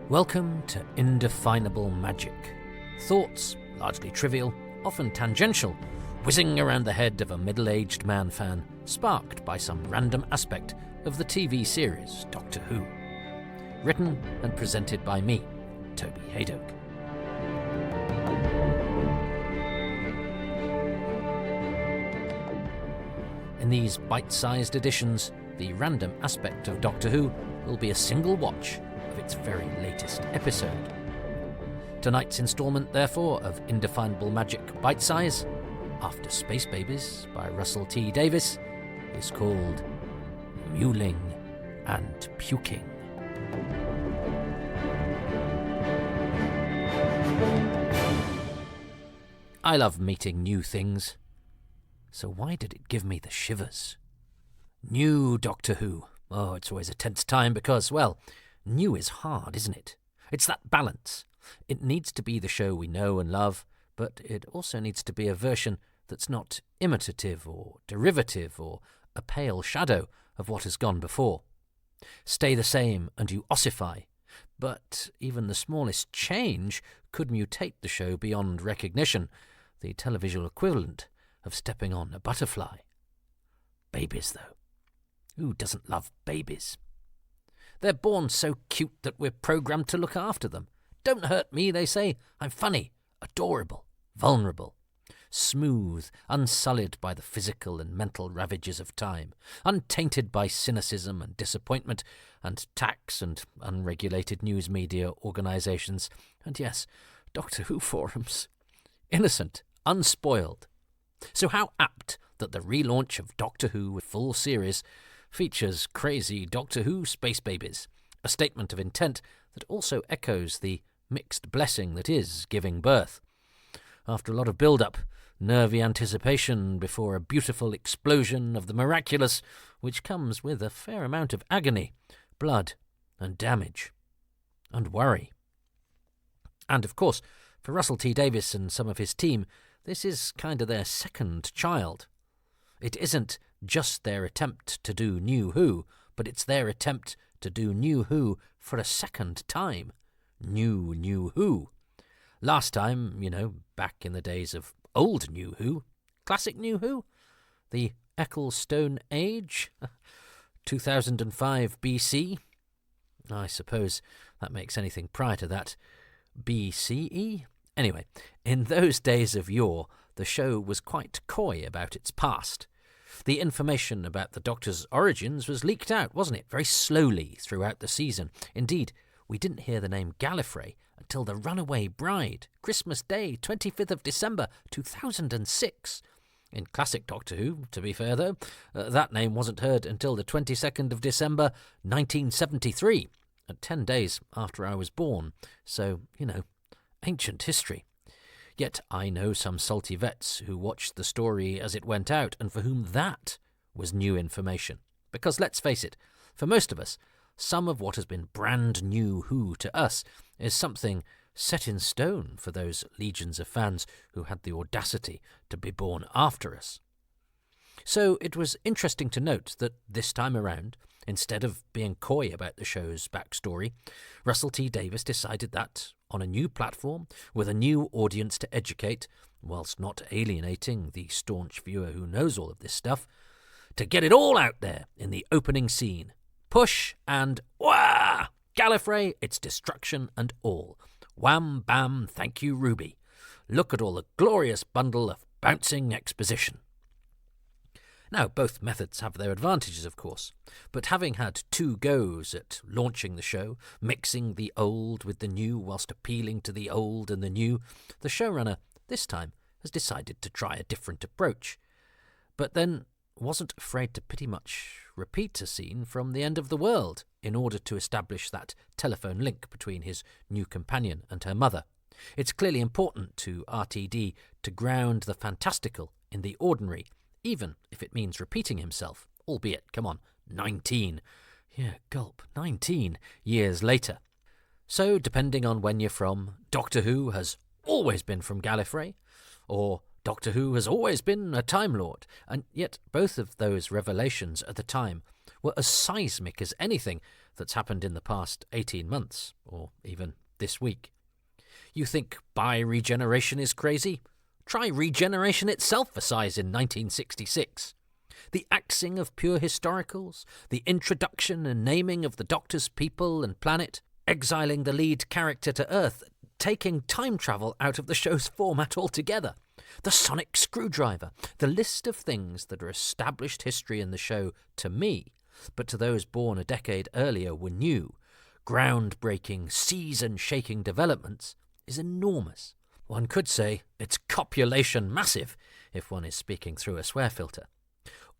Welcome to Indefinable Magic. Thoughts, largely trivial, often tangential, whizzing around the head of a middle-aged man fan, sparked by some random aspect of the TV series Doctor Who. Written and presented by me, Toby Hadoke. In these bite-sized editions, the random aspect of Doctor Who will be a single watch of its very latest episode. Tonight's instalment, therefore, of Indefinable Magic Bite Size, After Space Babies by Russell T. Davies, is called Mewling and Puking. I love meeting new things. So why did it give me the shivers? New Doctor Who. Oh, it's always a tense time because, well, new is hard, isn't it? It's that balance. It needs to be the show we know and love, but it also needs to be a version that's not imitative or derivative or a pale shadow of what has gone before. Stay the same and you ossify, but even the smallest change could mutate the show beyond recognition, the televisual equivalent of stepping on a butterfly. Babies, though. Who doesn't love babies? They're born so cute that we're programmed to look after them. Don't hurt me, they say. I'm funny, adorable, vulnerable, smooth, unsullied by the physical and mental ravages of time, untainted by cynicism and disappointment and tax and unregulated news media organisations, and yes, Doctor Who forums. Innocent, unspoiled. So how apt that the relaunch of Doctor Who with full series features crazy Doctor Who space babies, a statement of intent that also echoes the mixed blessing that is giving birth. After a lot of build-up, nervy anticipation before a beautiful explosion of the miraculous, which comes with a fair amount of agony, blood and damage and worry. And of course, for Russell T. Davies and some of his team, this is kind of their second child. It isn't just their attempt to do New Who, but it's their attempt to do New Who for a second time. New Who. Last time, back in the days of old New Who, classic New Who, the Ecclestone Age, 2005 BC. I suppose that makes anything prior to that BCE. Anyway, in those days of yore, the show was quite coy about its past. The information about the Doctor's origins was leaked out, wasn't it, very slowly throughout the season. Indeed, we didn't hear the name Gallifrey until the Runaway Bride, Christmas Day, 25th of December, 2006. In classic Doctor Who, to be fair, though, that name wasn't heard until the 22nd of December, 1973, 10 days after I was born. So, ancient history. Yet I know some salty vets who watched the story as it went out and for whom that was new information. Because let's face it, for most of us, some of what has been brand new Who to us is something set in stone for those legions of fans who had the audacity to be born after us. So it was interesting to note that this time around, instead of being coy about the show's backstory, Russell T. Davies decided that, on a new platform, with a new audience to educate, whilst not alienating the staunch viewer who knows all of this stuff, to get it all out there in the opening scene. Push and wah! Gallifrey, its destruction and all. Wham, bam, thank you, Ruby. Look at all the glorious bundle of bouncing exposition. Now, both methods have their advantages, of course, but having had two goes at launching the show, mixing the old with the new whilst appealing to the old and the new, the showrunner, this time, has decided to try a different approach. But then wasn't afraid to pretty much repeat a scene from The End of the World in order to establish that telephone link between his new companion and her mother. It's clearly important to RTD to ground the fantastical in the ordinary, even if it means repeating himself, albeit, 19 years later. So, depending on when you're from, Doctor Who has always been from Gallifrey, or Doctor Who has always been a Time Lord, and yet both of those revelations at the time were as seismic as anything that's happened in the past 18 months, or even this week. You think bi-regeneration is crazy? Try regeneration itself for size in 1966. The axing of pure historicals, the introduction and naming of the Doctor's people and planet, exiling the lead character to Earth, taking time travel out of the show's format altogether, the sonic screwdriver, the list of things that are established history in the show to me, but to those born a decade earlier were new, groundbreaking, season-shaking developments, is enormous. One could say it's copulation massive, if one is speaking through a swear filter.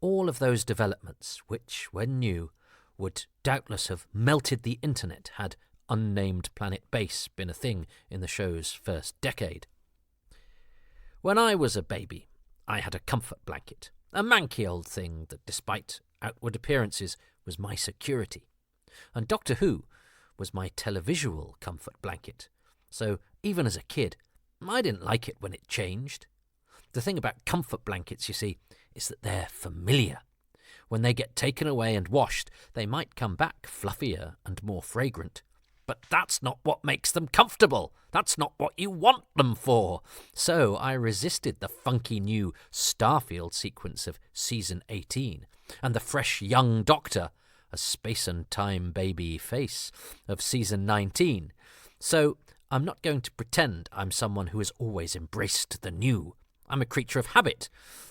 All of those developments, which, when new, would doubtless have melted the internet had unnamed planet base been a thing in the show's first decade. When I was a baby, I had a comfort blanket, a manky old thing that, despite outward appearances, was my security. And Doctor Who was my televisual comfort blanket. So, even as a kid, I didn't like it when it changed. The thing about comfort blankets, you see, is that they're familiar. When they get taken away and washed, they might come back fluffier and more fragrant. But that's not what makes them comfortable. That's not what you want them for. So I resisted the funky new Starfield sequence of Season 18 and the fresh young Doctor, a space and time baby face, of Season 19. So I'm not going to pretend I'm someone who has always embraced the new. I'm a creature of habit.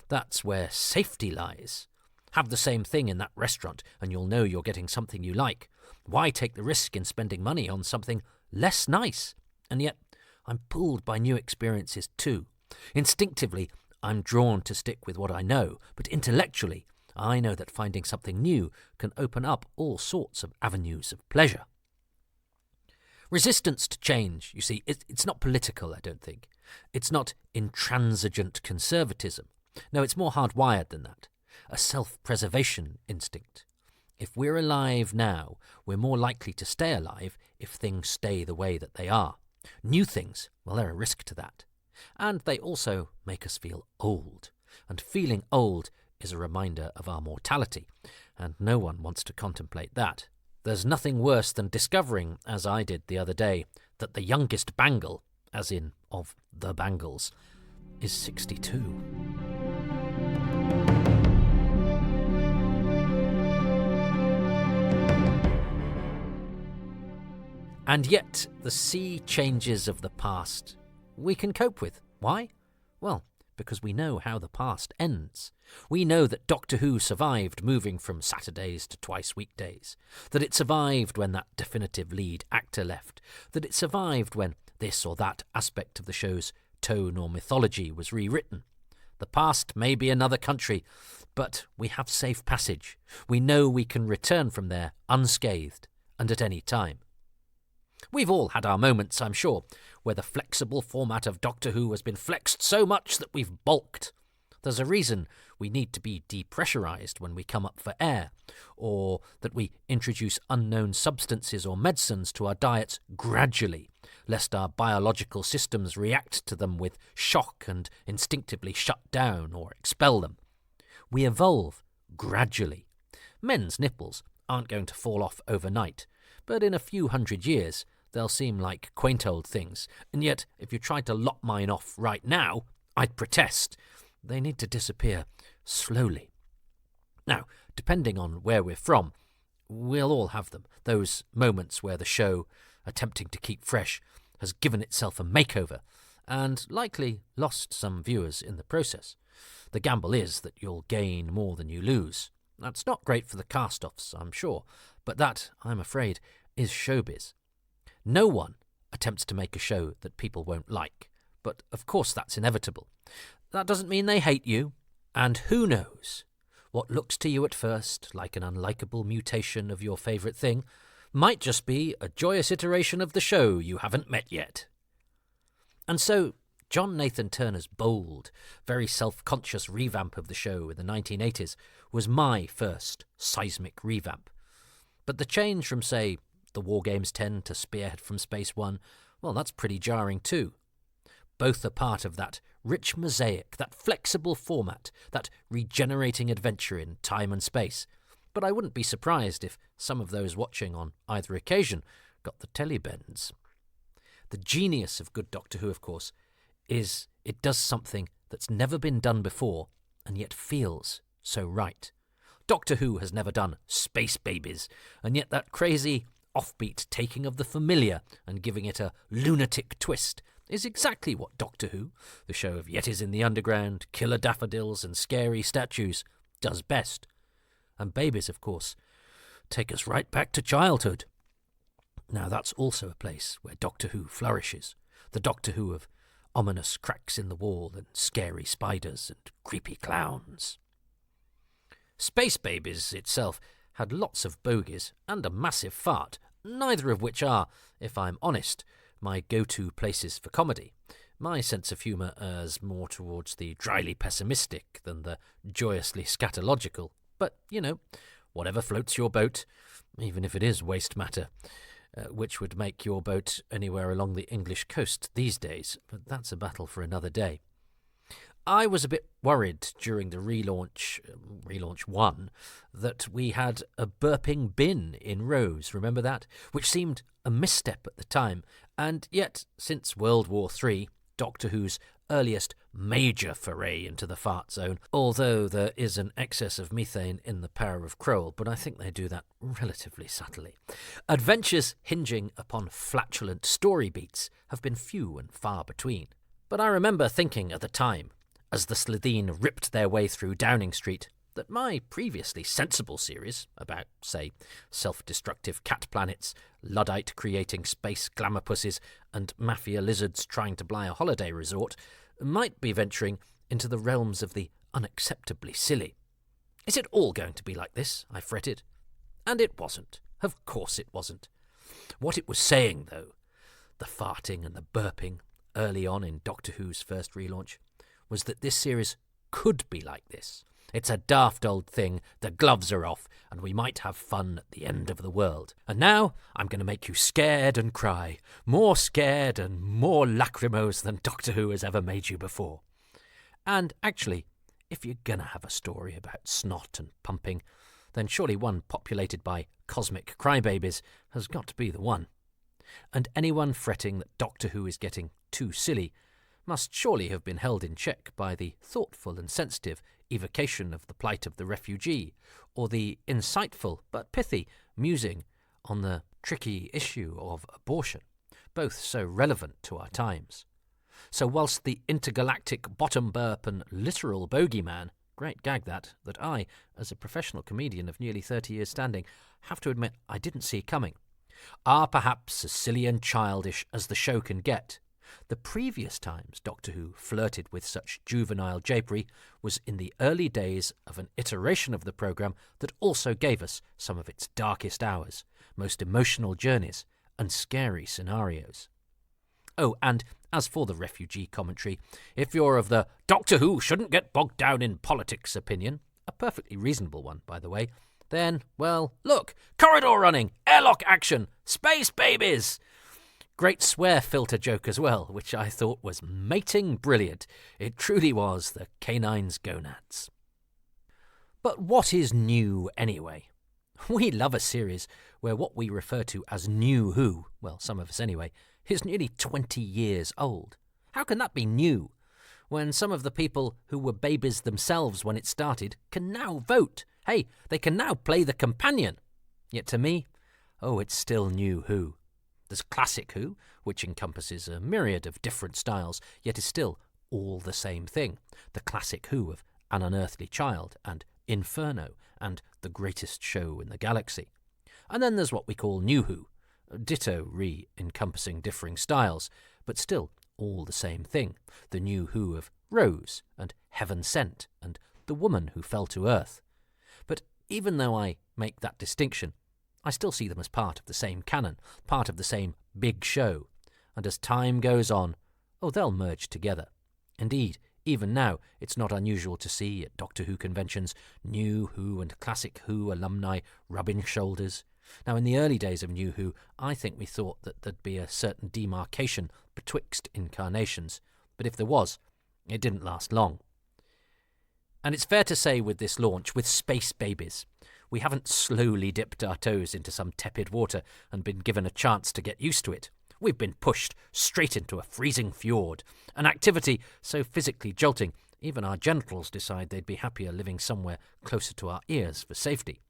That's where safety lies. Have the same thing in that restaurant and you'll know you're getting something you like. Why take the risk in spending money on something less nice? And yet, I'm pulled by new experiences too. Instinctively, I'm drawn to stick with what I know, but intellectually, I know that finding something new can open up all sorts of avenues of pleasure. Resistance to change, you see, it's not political, I don't think. It's not intransigent conservatism. No, it's more hardwired than that. A self-preservation instinct. If we're alive now, we're more likely to stay alive if things stay the way that they are. New things, well, they're a risk to that. And they also make us feel old. And feeling old is a reminder of our mortality, and no one wants to contemplate that. There's nothing worse than discovering, as I did the other day, that the youngest Bangle, as in of the Bangles, is 62. And yet, the sea changes of the past we can cope with. Why? Well, because we know how the past ends. We know that Doctor Who survived moving from Saturdays to twice weekdays, that it survived when that definitive lead actor left, that it survived when this or that aspect of the show's tone or mythology was rewritten. The past may be another country, but we have safe passage. We know we can return from there unscathed and at any time. We've all had our moments, I'm sure, where the flexible format of Doctor Who has been flexed so much that we've balked. There's a reason we need to be depressurised when we come up for air, or that we introduce unknown substances or medicines to our diets gradually, lest our biological systems react to them with shock and instinctively shut down or expel them. We evolve gradually. Men's nipples aren't going to fall off overnight, but in a few hundred years they'll seem like quaint old things, and yet if you tried to lop mine off right now, I'd protest. They need to disappear slowly. Now, depending on where we're from, we'll all have them, those moments where the show, attempting to keep fresh, has given itself a makeover, and likely lost some viewers in the process. The gamble is that you'll gain more than you lose. That's not great for the cast-offs, I'm sure, but that, I'm afraid, is showbiz. No one attempts to make a show that people won't like, but of course that's inevitable. That doesn't mean they hate you, and who knows, what looks to you at first like an unlikable mutation of your favourite thing might just be a joyous iteration of the show you haven't met yet. And so, John Nathan Turner's bold, very self-conscious revamp of the show in the 1980s was my first seismic revamp. But the change from, say, the War Games 10 to Spearhead from Space 1, well, that's pretty jarring too. Both are part of that rich mosaic, that flexible format, that regenerating adventure in time and space. but I wouldn't be surprised if some of those watching on either occasion got the telly bends. The genius of good Doctor Who, of course, is it does something that's never been done before and yet feels so right. Doctor Who has never done space babies, and yet that crazy, offbeat taking of the familiar and giving it a lunatic twist is exactly what Doctor Who, the show of yetis in the underground, killer daffodils and scary statues, does best. And babies, of course, take us right back to childhood. Now that's also a place where Doctor Who flourishes, the Doctor Who of ominous cracks in the wall and scary spiders and creepy clowns. Space Babies itself had lots of bogies and a massive fart, neither of which are, if I'm honest, my go-to places for comedy. My sense of humour errs more towards the dryly pessimistic than the joyously scatological. But, whatever floats your boat, even if it is waste matter, which would make your boat anywhere along the English coast these days, but that's a battle for another day. I was a bit worried during the relaunch 1, that we had a burping bin in Rose, remember that? Which seemed a misstep at the time, and yet, since World War III, Doctor Who's earliest major foray into the fart zone, although there is an excess of methane in the Power of Kroll, but I think they do that relatively subtly. Adventures hinging upon flatulent story beats have been few and far between. But I remember thinking at the time, as the Slitheen ripped their way through Downing Street, that my previously sensible series about, say, self-destructive cat planets, Luddite creating space glamour pussies, and mafia lizards trying to buy a holiday resort might be venturing into the realms of the unacceptably silly. Is it all going to be like this? I fretted. And it wasn't. Of course it wasn't. What it was saying, though, the farting and the burping early on in Doctor Who's first relaunch, was that this series could be like this. It's a daft old thing, the gloves are off, and we might have fun at the end of the world. And now I'm going to make you scared and cry, more scared and more lachrymose than Doctor Who has ever made you before. And actually, if you're going to have a story about snot and pumping, then surely one populated by cosmic crybabies has got to be the one. And anyone fretting that Doctor Who is getting too silly must surely have been held in check by the thoughtful and sensitive evocation of the plight of the refugee, or the insightful but pithy musing on the tricky issue of abortion, both so relevant to our times. So whilst the intergalactic bottom burp and literal bogeyman, great gag that I, as a professional comedian of nearly 30 years standing, have to admit I didn't see coming, are perhaps as silly and childish as the show can get, the previous times Doctor Who flirted with such juvenile japery was in the early days of an iteration of the programme that also gave us some of its darkest hours, most emotional journeys, and scary scenarios. Oh, and as for the refugee commentary, if you're of the Doctor Who shouldn't get bogged down in politics opinion, a perfectly reasonable one, by the way, then, well, look, corridor running, airlock action, space babies! Great swear filter joke as well, which I thought was mating brilliant. It truly was the canine's gonads. But what is new anyway? We love a series where what we refer to as New Who, well, some of us anyway, is nearly 20 years old. How can that be new, when some of the people who were babies themselves when it started can now vote? Hey, they can now play the companion. Yet to me, it's still New Who. There's Classic Who, which encompasses a myriad of different styles, yet is still all the same thing. The Classic Who of An Unearthly Child and Inferno and The Greatest Show in the Galaxy. And then there's what we call New Who, ditto encompassing differing styles, but still all the same thing. The New Who of Rose and Heaven Sent and The Woman Who Fell to Earth. But even though I make that distinction, I still see them as part of the same canon, part of the same big show, and as time goes on, they'll merge together. Indeed, even now, it's not unusual to see at Doctor Who conventions New Who and Classic Who alumni rubbing shoulders. Now, in the early days of New Who, I think we thought that there'd be a certain demarcation betwixt incarnations, but if there was, it didn't last long. And it's fair to say with this launch, with Space Babies, We haven't slowly dipped our toes into some tepid water and been given a chance to get used to it. We've been pushed straight into a freezing fjord, an activity so physically jolting, even our genitals decide they'd be happier living somewhere closer to our ears for safety.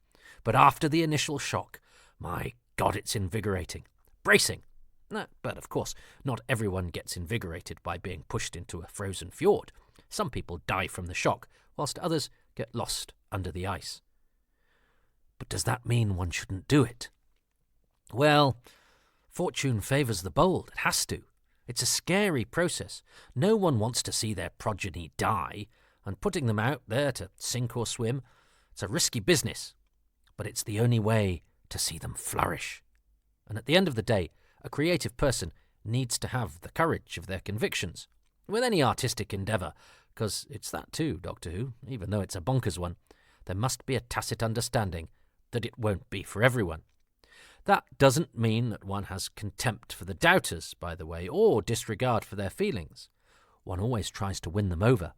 But after the initial shock, my God, it's invigorating. Bracing. No, but of course, not everyone gets invigorated by being pushed into a frozen fjord. Some people die from the shock, whilst others get lost under the ice. But does that mean one shouldn't do it? Well, fortune favours the bold. It has to. It's a scary process. No one wants to see their progeny die, and putting them out there to sink or swim, it's a risky business. But it's the only way to see them flourish. And at the end of the day, a creative person needs to have the courage of their convictions. With any artistic endeavour, because it's that too, Doctor Who, even though it's a bonkers one, there must be a tacit understanding that it won't be for everyone. That doesn't mean that one has contempt for the doubters, by the way, or disregard for their feelings. One always tries to win them over.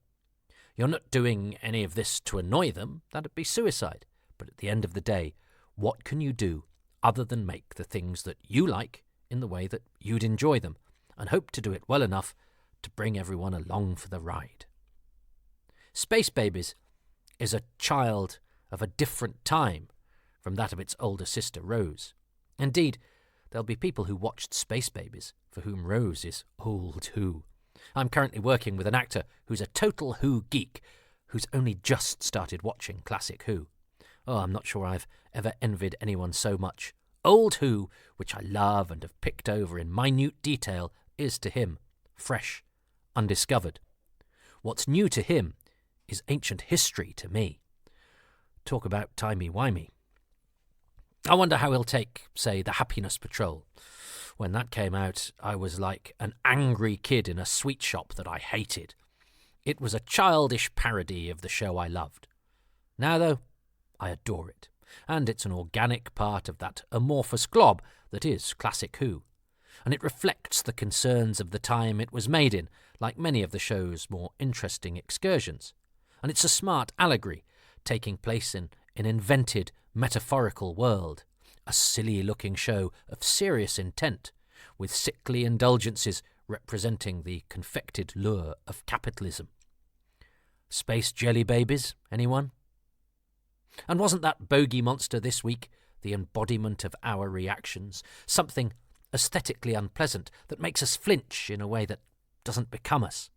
You're not doing any of this to annoy them, that'd be suicide. But at the end of the day, what can you do other than make the things that you like in the way that you'd enjoy them, and hope to do it well enough to bring everyone along for the ride? Space Babies is a child of a different time from that of its older sister Rose. Indeed, there'll be people who watched Space Babies for whom Rose is old Who. I'm currently working with an actor who's a total Who geek, who's only just started watching classic Who. Oh, I'm not sure I've ever envied anyone so much. Old Who, which I love and have picked over in minute detail, is to him fresh, undiscovered. What's new to him is ancient history to me. Talk about timey-wimey. I wonder how he'll take, say, the Happiness Patrol. When that came out, I was like an angry kid in a sweet shop that I hated. It was a childish parody of the show I loved. Now, though, I adore it, and it's an organic part of that amorphous glob that is classic Who, and it reflects the concerns of the time it was made in, like many of the show's more interesting excursions. And it's a smart allegory, taking place in an invented, metaphorical world, a silly-looking show of serious intent, with sickly indulgences representing the confected lure of capitalism. Space jelly babies, anyone? And wasn't that bogey monster this week the embodiment of our reactions, something aesthetically unpleasant that makes us flinch in a way that doesn't become us?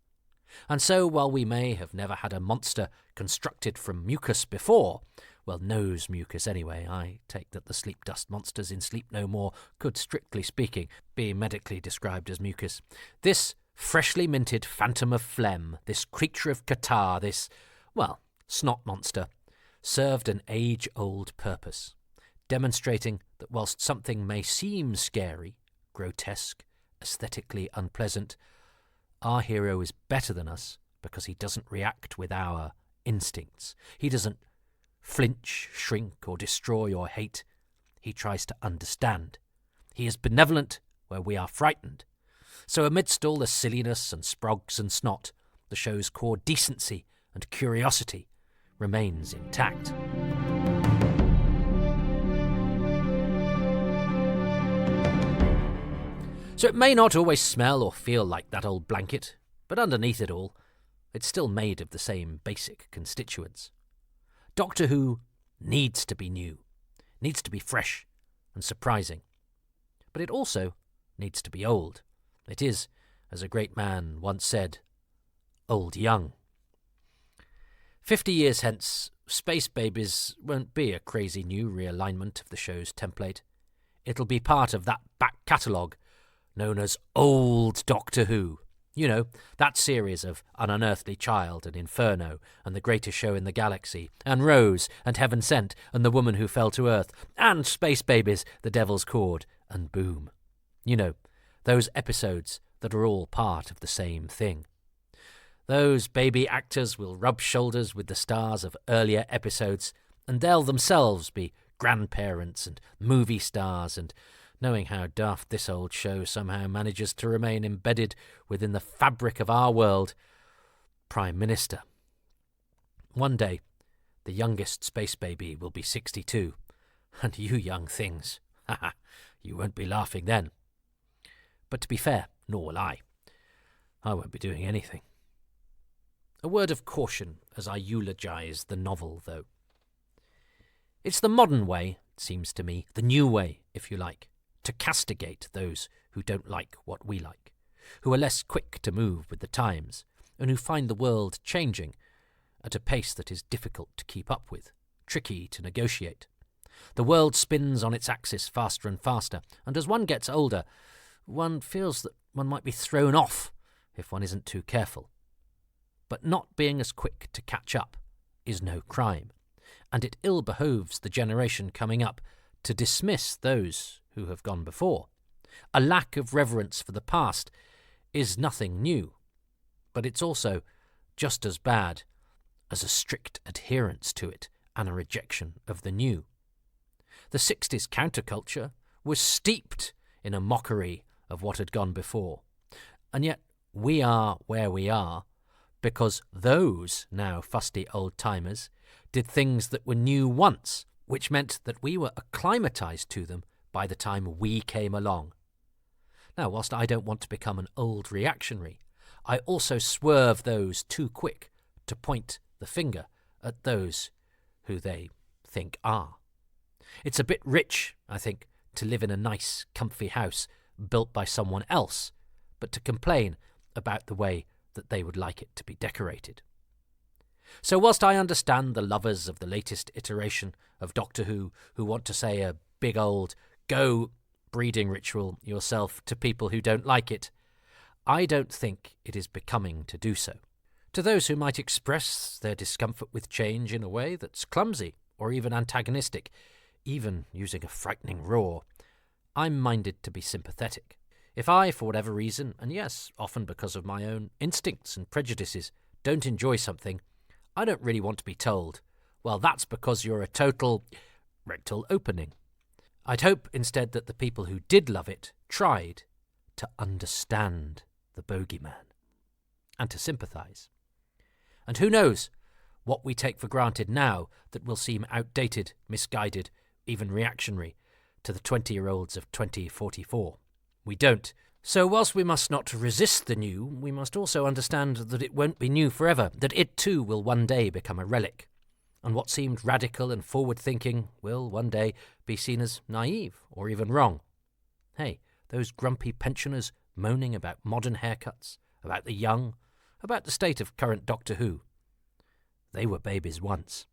And so, while we may have never had a monster constructed from mucus before, well, nose mucus anyway, I take that the sleep dust monsters in Sleep No More could, strictly speaking, be medically described as mucus, this freshly minted phantom of phlegm, this creature of catarrh, this, well, snot monster, served an age-old purpose, demonstrating that whilst something may seem scary, grotesque, aesthetically unpleasant, our hero is better than us because he doesn't react with our instincts. He doesn't flinch, shrink, or destroy or hate. He tries to understand. He is benevolent where we are frightened. So amidst all the silliness and sprogs and snot, the show's core decency and curiosity remains intact. So it may not always smell or feel like that old blanket, but underneath it all, it's still made of the same basic constituents. Doctor Who needs to be new, needs to be fresh and surprising. But it also needs to be old. It is, as a great man once said, old young. 50 years hence, Space Babies won't be a crazy new realignment of the show's template. It'll be part of that back catalogue known as Old Doctor Who. You know, that series of An Unearthly Child and Inferno and The Greatest Show in the Galaxy and Rose and Heaven Sent and The Woman Who Fell to Earth and Space Babies, The Devil's Chord and Boom. You know, those episodes that are all part of the same thing. Those baby actors will rub shoulders with the stars of earlier episodes, and they'll themselves be grandparents and movie stars, and knowing how daft this old show somehow manages to remain embedded within the fabric of our world, Prime Minister. One day, The youngest space baby will be 62. And you young things, you won't be laughing then. But to be fair, nor will I. I won't be doing anything. A word of caution as I eulogise the novel, though. It's the modern way, it seems to me, the new way, if you like, to castigate those who don't like what we like, who are less quick to move with the times, and who find the world changing at a pace that is difficult to keep up with, tricky to negotiate. The world spins on its axis faster and faster, and as one gets older, one feels that one might be thrown off if one isn't too careful. But not being as quick to catch up is no crime, and it ill behoves the generation coming up to dismiss those who have gone before. A lack of reverence for the past is nothing new, but it's also just as bad as a strict adherence to it and a rejection of the new. The 60s counterculture was steeped in a mockery of what had gone before, and yet we are where we are because those now fusty old-timers did things that were new once, which meant that we were acclimatised to them by the time we came along. Now, whilst I don't want to become an old reactionary, I also swerve those too quick to point the finger at those who they think are. It's a bit rich, I think, to live in a nice, comfy house built by someone else, but to complain about the way that they would like it to be decorated. So whilst I understand the lovers of the latest iteration of Doctor Who want to say a big old go breeding ritual yourself to people who don't like it, I don't think it is becoming to do so. To those who might express their discomfort with change in a way that's clumsy or even antagonistic, even using a frightening roar, I'm minded to be sympathetic. If I, for whatever reason, and yes, often because of my own instincts and prejudices, don't enjoy something, I don't really want to be told, well, that's because you're a total rectal opening. I'd hope instead that the people who did love it tried to understand the bogeyman and to sympathise. And who knows what we take for granted now that will seem outdated, misguided, even reactionary to the 20-year-olds of 2044. We don't. So whilst we must not resist the new, we must also understand that it won't be new forever, that it too will one day become a relic. And what seemed radical and forward-thinking will one day be seen as naive or even wrong. Hey, those grumpy pensioners moaning about modern haircuts, about the young, about the state of current Doctor Who. They were babies once.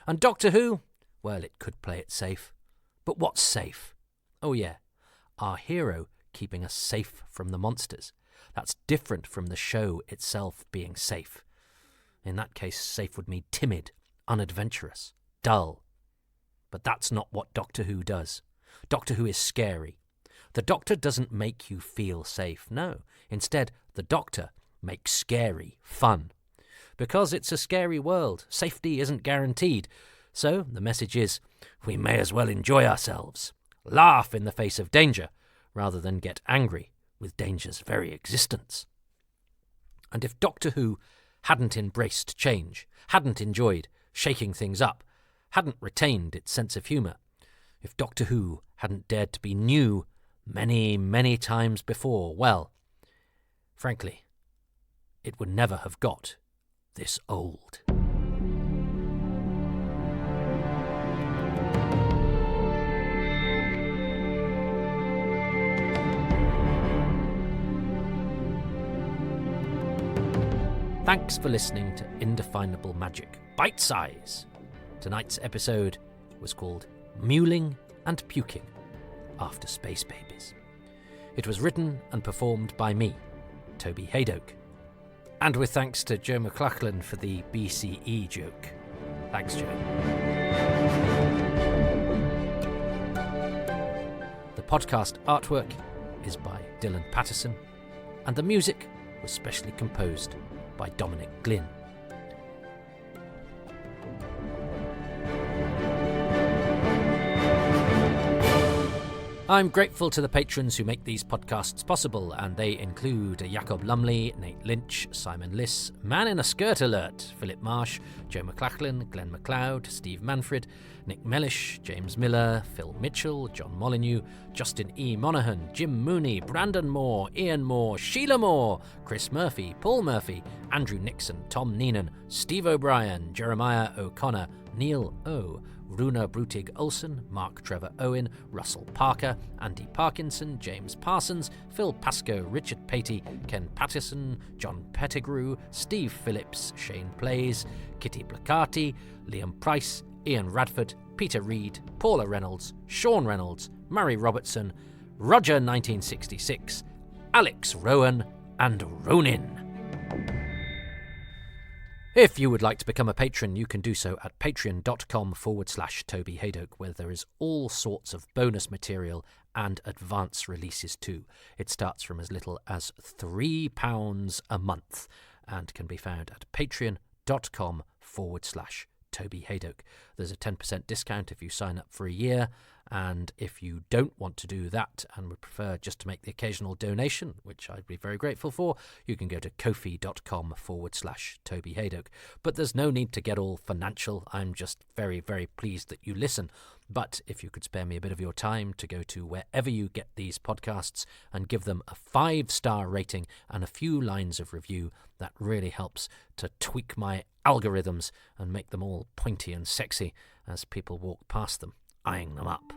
And Doctor Who? Well, it could play it safe. But what's safe? Oh yeah, our hero keeping us safe from the monsters. That's different from the show itself being safe. In that case, safe would mean timid, unadventurous, dull. But that's not what Doctor Who does. Doctor Who is scary. The Doctor doesn't make you feel safe, no. Instead, the Doctor makes scary fun. Because it's a scary world, safety isn't guaranteed. So the message is, we may as well enjoy ourselves. Laugh in the face of danger, rather than get angry with danger's very existence. And if Doctor Who hadn't embraced change, hadn't enjoyed shaking things up, hadn't retained its sense of humour, if Doctor Who hadn't dared to be new many, many times before, well, frankly, it would never have got this old. Thanks for listening to Indefinable Magic, Bite Size. Tonight's episode was called Mewling and Puking, after Space Babies. It was written and performed by me, Toby Hadoke. And with thanks to Joe McLachlan for the BCE joke. Thanks, Joe. The podcast artwork is by Dylan Patterson, and the music was specially composed by Dominic Glynn. I'm grateful to the patrons who make these podcasts possible, and they include Jacob Lumley, Nate Lynch, Simon Liss, Man in a Skirt Alert, Philip Marsh, Joe McLachlan, Glenn MacLeod, Steve Manfred, Nick Mellish, James Miller, Phil Mitchell, John Molyneux, Justin E. Monaghan, Jim Mooney, Brandon Moore, Ian Moore, Sheila Moore, Chris Murphy, Paul Murphy, Andrew Nixon, Tom Neenan, Steve O'Brien, Jeremiah O'Connor, Neil O., Runa Brutig Olsen, Mark Trevor Owen, Russell Parker, Andy Parkinson, James Parsons, Phil Pascoe, Richard Patey, Ken Patterson, John Pettigrew, Steve Phillips, Shane Plays, Kitty Placati, Liam Price, Ian Radford, Peter Reed, Paula Reynolds, Sean Reynolds, Murray Robertson, Roger 1966, Alex Rowan, and Ronin. If you would like to become a patron, you can do so at patreon.com/Toby Hadoke, where there is all sorts of bonus material and advance releases too. It starts from as little as £3 a month and can be found at patreon.com/Toby Hadoke. There's a 10% discount if you sign up for a year, and if you don't want to do that and would prefer just to make the occasional donation, which I'd be very grateful for, you can go to kofi.com/Toby Hadoke. But there's no need to get all financial. I'm just very, very pleased that you listen. But if you could spare me a bit of your time to go to wherever you get these podcasts and give them a 5-star rating and a few lines of review, that really helps to tweak my algorithms and make them all pointy and sexy as people walk past them, eyeing them up.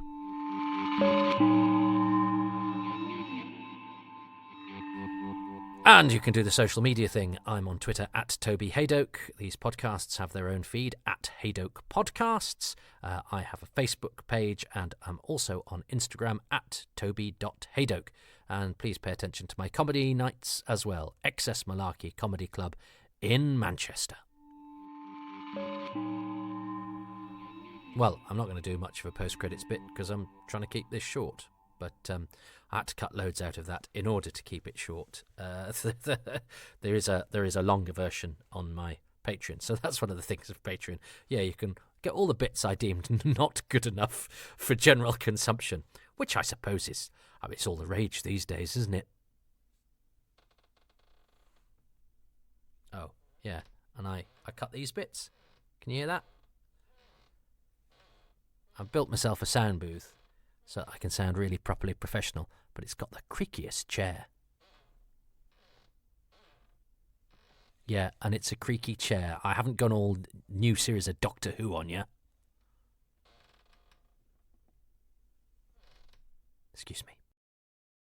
And you can do the social media thing. I'm on Twitter at Toby Hadoke. These podcasts have their own feed at Hadoke Podcasts. I have a Facebook page, and I'm also on Instagram at Toby.Hadoke. And please pay attention to my comedy nights as well. Excess Malarkey Comedy Club in Manchester. Well, I'm not going to do much of a post-credits bit because I'm trying to keep this short. But I had to cut loads out of that in order to keep it short. There is a longer version on my Patreon, so that's one of the things of Patreon. Yeah, you can get all the bits I deemed not good enough for general consumption, which I suppose is, it's all the rage these days, isn't it? Oh, yeah, and I cut these bits. Can you hear that? I've built myself a sound booth so I can sound really properly professional, but it's got the creakiest chair. Yeah, and it's a creaky chair. I haven't gone all new series of Doctor Who on you. Excuse me.